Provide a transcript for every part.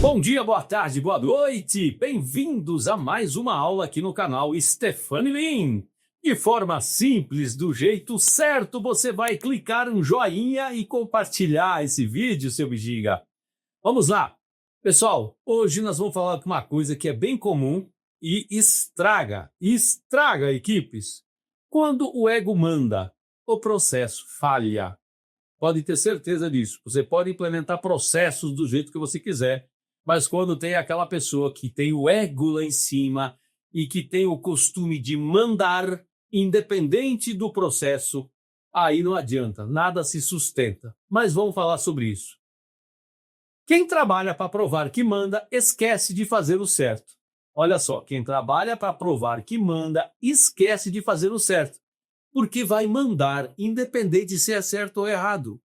Bom dia, boa tarde, boa noite. Bem-vindos a mais uma aula aqui no canal Stephanie Lin. De forma simples, do jeito certo, você vai clicar um joinha e compartilhar esse vídeo, seu bexiga. Vamos lá. Pessoal, hoje nós vamos falar de uma coisa que é bem comum e estraga equipes. Quando o ego manda, o processo falha. Pode ter certeza disso. Você pode implementar processos do jeito que você quiser, mas quando tem aquela pessoa que tem o ego lá em cima e que tem o costume de mandar, independente do processo, aí não adianta, nada se sustenta. Mas vamos falar sobre isso. Quem trabalha para provar que manda, esquece de fazer o certo. Olha só, quem trabalha para provar que manda, esquece de fazer o certo. Porque vai mandar, independente se é certo ou errado.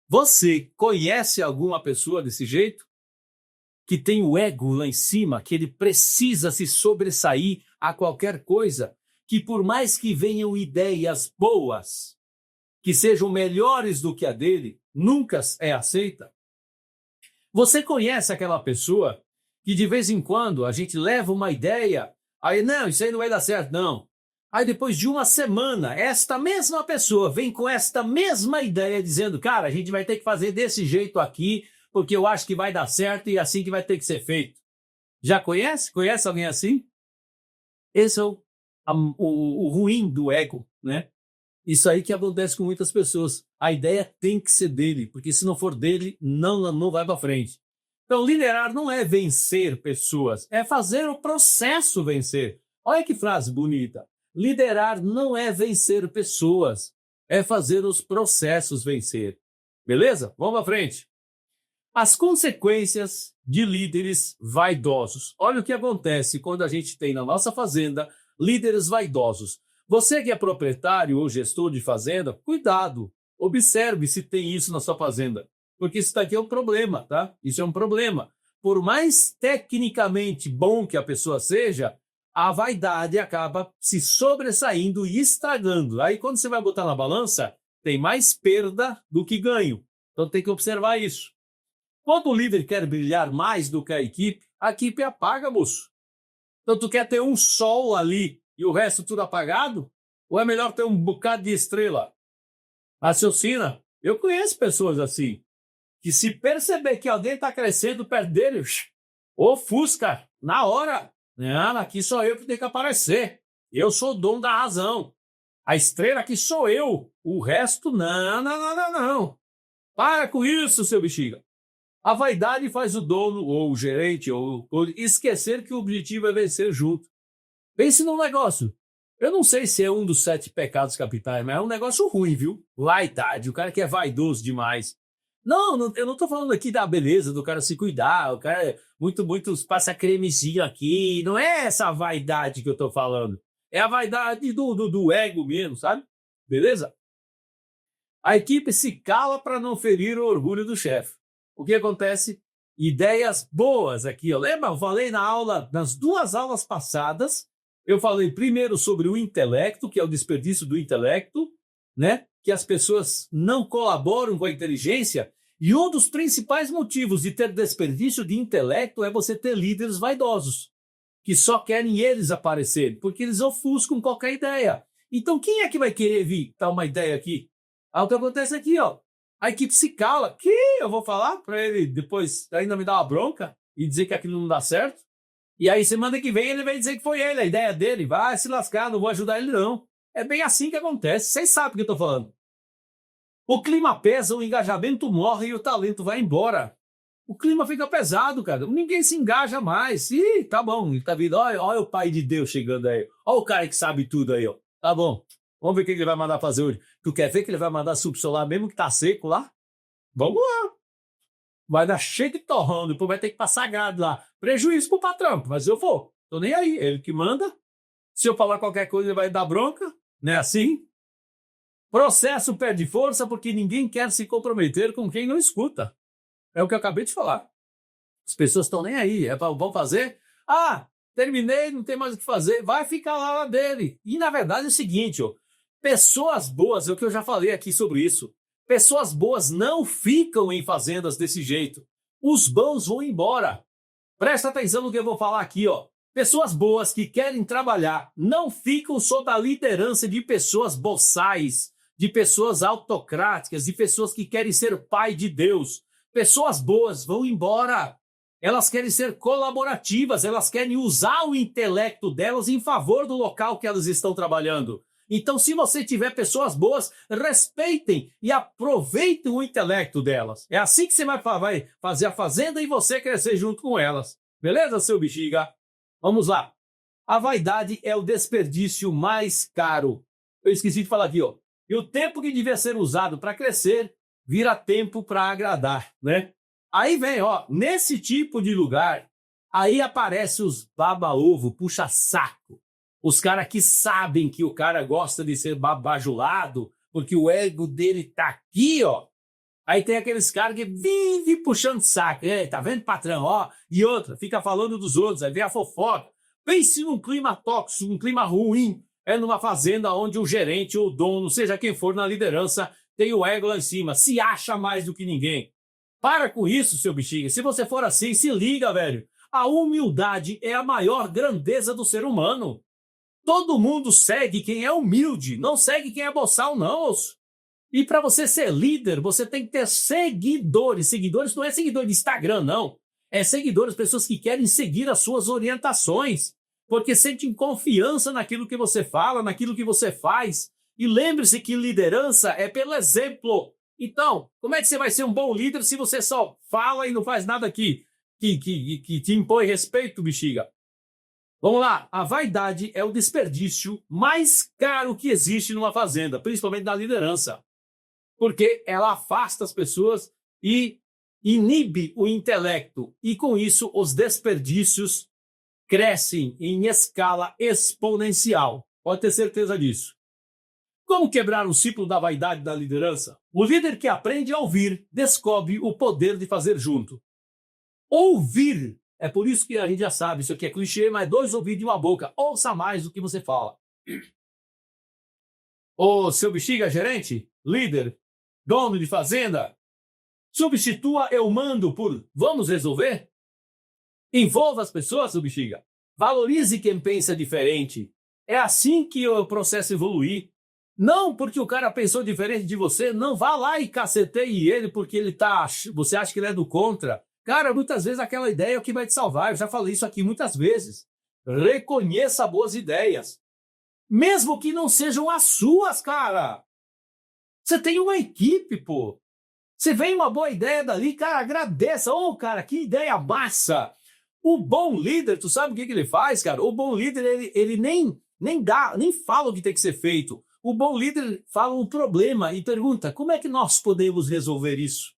Você conhece alguma pessoa desse jeito? Que tem o ego lá em cima, que ele precisa se sobressair a qualquer coisa, que por mais que venham ideias boas, que sejam melhores do que a dele, nunca é aceita? Você conhece aquela pessoa que de vez em quando a gente leva uma ideia, aí não, isso aí não vai dar certo, não. Aí depois de uma semana, esta mesma pessoa vem com esta mesma ideia dizendo, cara, a gente vai ter que fazer desse jeito aqui, porque eu acho que vai dar certo e é assim que vai ter que ser feito. Já conhece? Conhece alguém assim? Esse é o ruim do ego, né? Isso aí que acontece com muitas pessoas. A ideia tem que ser dele, porque se não for dele, não vai para frente. Então, liderar não é vencer pessoas, é fazer o processo vencer. Olha que frase bonita. Liderar não é vencer pessoas, é fazer os processos vencer. Beleza? Vamos para frente. As consequências de líderes vaidosos. Olha o que acontece quando a gente tem na nossa fazenda líderes vaidosos. Você que é proprietário ou gestor de fazenda, cuidado, observe se tem isso na sua fazenda, porque isso daqui é um problema, tá? Isso é um problema. Por mais tecnicamente bom que a pessoa seja, a vaidade acaba se sobressaindo e estragando. Aí quando você vai botar na balança, tem mais perda do que ganho. Então tem que observar isso. Quando o líder quer brilhar mais do que a equipe apaga, moço. Então tu quer ter um sol ali e o resto tudo apagado? Ou é melhor ter um bocado de estrela? Raciocina. Eu conheço pessoas assim, que se perceber que alguém está crescendo perto dele, ofusca, na hora. Não, aqui sou eu que tenho que aparecer. Eu sou o dono da razão. A estrela aqui sou eu. O resto, não. Para com isso, seu bexiga. A vaidade faz o dono, ou o gerente, ou esquecer que o objetivo é vencer junto. Pense num negócio. Eu não sei se é um dos 7 pecados capitais, mas é um negócio ruim, viu? Vaidade, o cara que é vaidoso demais. Não, eu não estou falando aqui da beleza do cara se cuidar, o cara é muito passa cremezinho aqui. Não é essa vaidade que eu estou falando. É a vaidade do ego mesmo, sabe? Beleza? A equipe se cala para não ferir o orgulho do chefe. O que acontece? Ideias boas aqui. Lembra? Eu falei nas 2 aulas passadas, eu falei primeiro sobre o intelecto, que é o desperdício do intelecto, né? Que as pessoas não colaboram com a inteligência. E um dos principais motivos de ter desperdício de intelecto é você ter líderes vaidosos, que só querem eles aparecerem, porque eles ofuscam qualquer ideia. Então, quem é que vai querer vir dar uma ideia aqui? O que acontece aqui, ó. A equipe se cala. Que eu vou falar para ele depois ainda me dar uma bronca e dizer que aquilo não dá certo? E aí semana que vem ele vai dizer que foi ele, a ideia dele. Vai se lascar, não vou ajudar ele não. É bem assim que acontece. Vocês sabem o que eu estou falando. O clima pesa, o engajamento morre e o talento vai embora. O clima fica pesado, cara. Ninguém se engaja mais. Ih, tá bom, tá vindo. Olha o pai de Deus chegando aí. Olha o cara que sabe tudo aí, ó. Tá bom. Vamos ver o que ele vai mandar fazer hoje. Tu quer ver que ele vai mandar subsolar mesmo que tá seco lá? Vamos lá. Vai dar cheio de torrão, depois vai ter que passar grade lá. Prejuízo pro patrão, mas eu vou. Tô nem aí, ele que manda. Se eu falar qualquer coisa, ele vai dar bronca. Não é assim? Processo perde força porque ninguém quer se comprometer com quem não escuta. É o que eu acabei de falar. As pessoas estão nem aí. Vão fazer? Terminei, não tem mais o que fazer. Vai ficar lá dele. E, na verdade, é o seguinte, ó. Pessoas boas, é o que eu já falei aqui sobre isso. Pessoas boas não ficam em fazendas desse jeito. os bons vão embora. Presta atenção no que eu vou falar aqui, ó. Pessoas boas que querem trabalhar não ficam sob a liderança de pessoas boçais, de pessoas autocráticas, de pessoas que querem ser pai de Deus. Pessoas boas vão embora. Elas querem ser colaborativas, elas querem usar o intelecto delas em favor do local que elas estão trabalhando. Então, se você tiver pessoas boas, respeitem e aproveitem o intelecto delas. É assim que você vai fazer a fazenda e você crescer junto com elas. Beleza, seu bexiga? Vamos lá. A vaidade é o desperdício mais caro. Eu esqueci de falar aqui, ó. E o tempo que devia ser usado para crescer, vira tempo para agradar, né? Aí vem, ó, nesse tipo de lugar, aí aparece os baba-ovo, puxa-saco. Os caras que sabem que o cara gosta de ser babajulado, porque o ego dele tá aqui, ó. Aí tem aqueles caras que vivem puxando saco. Tá vendo, patrão? Ó, e outra, fica falando dos outros, aí vem a fofoca. Pense num clima tóxico, um clima ruim. É numa fazenda onde o gerente ou o dono, seja quem for na liderança, tem o ego lá em cima, se acha mais do que ninguém. Para com isso, seu bexiga. Se você for assim, se liga, velho. A humildade é a maior grandeza do ser humano. Todo mundo segue quem é humilde, não segue quem é boçal, não, osso. E para você ser líder, você tem que ter seguidores. Seguidores não é seguidor de Instagram, não. É seguidores, pessoas que querem seguir as suas orientações. Porque sentem confiança naquilo que você fala, naquilo que você faz. E lembre-se que liderança é pelo exemplo. Então, como é que você vai ser um bom líder se você só fala e não faz nada que te impõe respeito, bexiga? Vamos lá. A vaidade é o desperdício mais caro que existe numa fazenda, principalmente na liderança. Porque ela afasta as pessoas e inibe o intelecto. E com isso, os desperdícios crescem em escala exponencial. Pode ter certeza disso. Como quebrar o ciclo da vaidade da liderança? O líder que aprende a ouvir descobre o poder de fazer junto. Ouvir. É por isso que a gente já sabe, isso aqui é clichê, mas 2 ouvidos e 1 boca. Ouça mais do que você fala. Ô, seu bexiga, gerente, líder, dono de fazenda, substitua eu mando por vamos resolver? Envolva as pessoas, seu bexiga. Valorize quem pensa diferente. É assim que o processo evoluir. Não porque o cara pensou diferente de você, não vá lá e caceteie ele porque você acha que ele é do contra. Cara, muitas vezes aquela ideia é o que vai te salvar. Eu já falei isso aqui muitas vezes. Reconheça boas ideias. Mesmo que não sejam as suas, cara. Você tem uma equipe, pô. Você vem uma boa ideia dali, cara, agradeça. Ô, cara, que ideia massa. O bom líder, tu sabe o que ele faz, cara? O bom líder, ele nem fala o que tem que ser feito. O bom líder fala o problema e pergunta, como é que nós podemos resolver isso?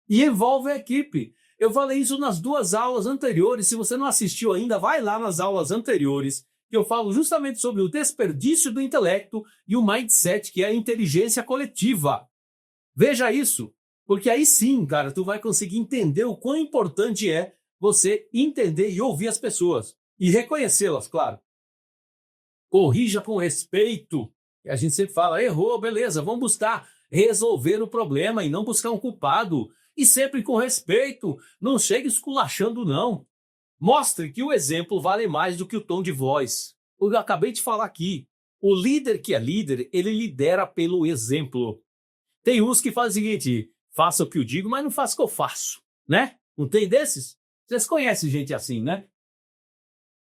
E envolve a equipe. Eu falei isso nas 2 aulas anteriores. Se você não assistiu ainda, vai lá nas aulas anteriores, que eu falo justamente sobre o desperdício do intelecto e o mindset, que é a inteligência coletiva. Veja isso, porque aí sim, cara, tu vai conseguir entender o quão importante é você entender e ouvir as pessoas. E reconhecê-las, claro. Corrija com respeito. A gente sempre fala, errou, beleza, vamos buscar resolver o problema e não buscar um culpado. E sempre com respeito, não chegue esculachando, não. Mostre que o exemplo vale mais do que o tom de voz. Eu acabei de falar aqui, o líder que é líder, ele lidera pelo exemplo. Tem uns que fazem o seguinte, faça o que eu digo, mas não faça o que eu faço, né? Não tem desses? Vocês conhecem gente assim, né?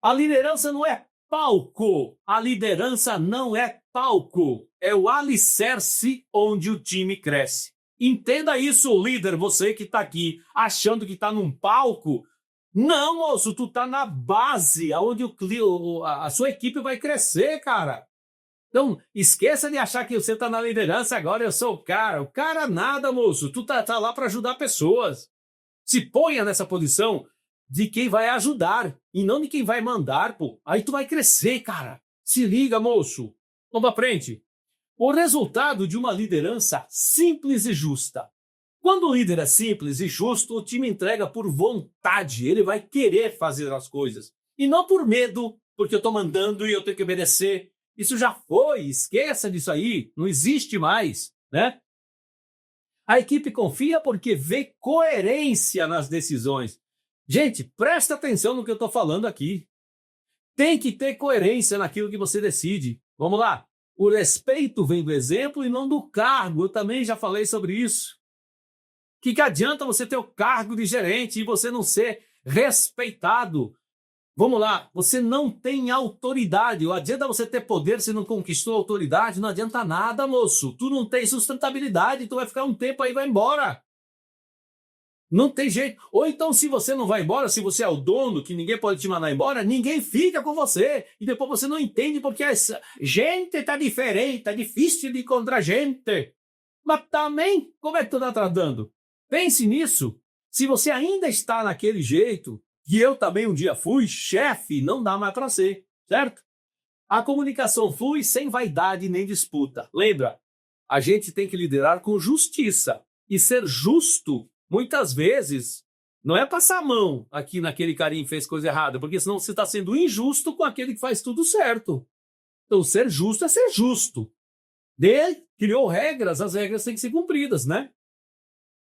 A liderança não é palco. A liderança não é palco. É o alicerce onde o time cresce. Entenda isso, líder, você que está aqui achando que está num palco. Não, moço, tu está na base, onde a sua equipe vai crescer, cara. Então, esqueça de achar que você está na liderança agora, eu sou o cara. O cara nada, moço. Tu tá lá para ajudar pessoas. Se ponha nessa posição de quem vai ajudar e não de quem vai mandar, pô. Aí tu vai crescer, cara. Se liga, moço. Vamos pra frente. O resultado de uma liderança simples e justa. Quando o líder é simples e justo, o time entrega por vontade. Ele vai querer fazer as coisas. E não por medo, porque eu estou mandando e eu tenho que obedecer. Isso já foi, esqueça disso aí. Não existe mais, né? A equipe confia porque vê coerência nas decisões. Gente, presta atenção no que eu estou falando aqui. Tem que ter coerência naquilo que você decide. Vamos lá. O respeito vem do exemplo e não do cargo. Eu também já falei sobre isso. Que adianta você ter o cargo de gerente e você não ser respeitado? Vamos lá, você não tem autoridade. Não adianta você ter poder se não conquistou autoridade, não adianta nada, moço. Tu não tem sustentabilidade, tu vai ficar um tempo aí e vai embora. Não tem jeito. Ou então, se você não vai embora, se você é o dono, que ninguém pode te mandar embora, ninguém fica com você. E depois você não entende porque essa gente tá diferente, tá difícil de encontrar gente. Mas também, como é que tu tá tratando? Pense nisso. Se você ainda está naquele jeito, que eu também um dia fui, chefe, não dá mais para ser, certo? A comunicação flui sem vaidade nem disputa. Lembra? A gente tem que liderar com justiça. E ser justo, muitas vezes, não é passar a mão aqui naquele carinha que fez coisa errada, porque senão você está sendo injusto com aquele que faz tudo certo. Então, ser justo é ser justo. Ele criou regras, as regras têm que ser cumpridas, né?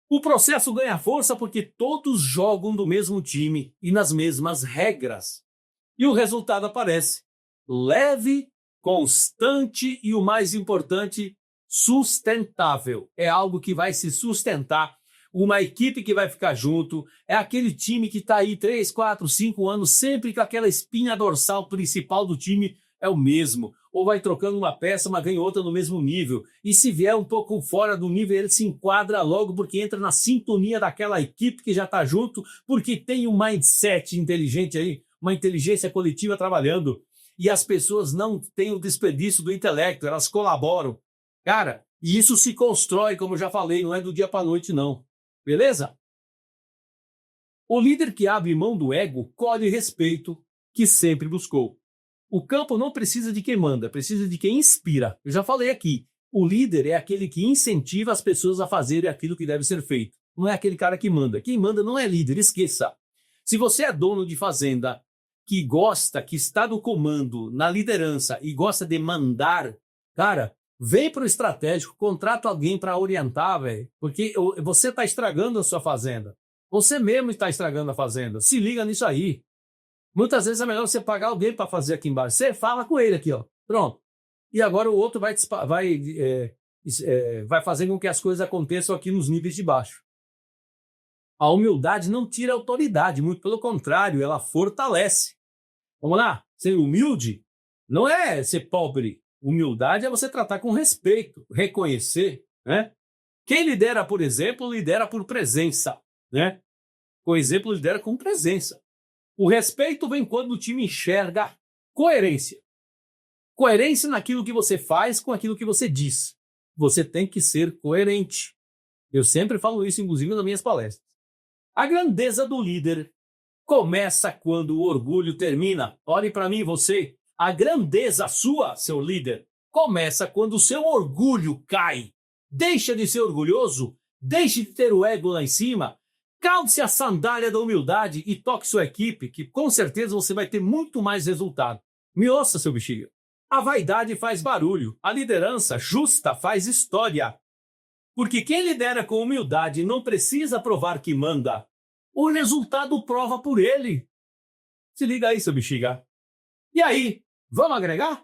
O processo ganha força porque todos jogam do mesmo time e nas mesmas regras. E o resultado aparece. Leve, constante e, o mais importante, sustentável. É algo que vai se sustentar. Uma equipe que vai ficar junto. É aquele time que está aí 3, 4, 5 anos, sempre com aquela espinha dorsal principal do time é o mesmo. Ou vai trocando uma peça, mas ganha outra no mesmo nível. E se vier um pouco fora do nível, ele se enquadra logo porque entra na sintonia daquela equipe que já está junto, porque tem um mindset inteligente aí, uma inteligência coletiva trabalhando. E as pessoas não têm o desperdício do intelecto, elas colaboram. Cara, e isso se constrói, como eu já falei, não é do dia para a noite, não. Beleza? O líder que abre mão do ego colhe respeito que sempre buscou. O campo não precisa de quem manda, precisa de quem inspira. Eu já falei aqui, o líder é aquele que incentiva as pessoas a fazerem aquilo que deve ser feito. Não é aquele cara que manda. Quem manda não é líder, esqueça. Se você é dono de fazenda, que gosta, que está no comando, na liderança e gosta de mandar, cara, vem para o estratégico, contrata alguém para orientar, velho, porque você está estragando a sua fazenda. Você mesmo está estragando a fazenda. Se liga nisso aí. Muitas vezes é melhor você pagar alguém para fazer aqui embaixo. Você fala com ele aqui, ó. Pronto. E agora o outro vai fazer com que as coisas aconteçam aqui nos níveis de baixo. A humildade não tira autoridade, muito pelo contrário, ela fortalece. Vamos lá? Ser humilde não é ser pobre. Humildade é você tratar com respeito, reconhecer, né? Quem lidera, por exemplo, lidera por presença, né? O exemplo lidera com presença. O respeito vem quando o time enxerga coerência. Coerência naquilo que você faz com aquilo que você diz. Você tem que ser coerente. Eu sempre falo isso, inclusive, nas minhas palestras. A grandeza do líder começa quando o orgulho termina. Olhe para mim, você. A grandeza sua, seu líder, começa quando o seu orgulho cai. Deixa de ser orgulhoso, deixe de ter o ego lá em cima. Calce a sandália da humildade e toque sua equipe, que com certeza você vai ter muito mais resultado. Me ouça, seu bexiga. A vaidade faz barulho, a liderança justa faz história. Porque quem lidera com humildade não precisa provar que manda. O resultado prova por ele. Se liga aí, seu bexiga. E aí, vamos agregar?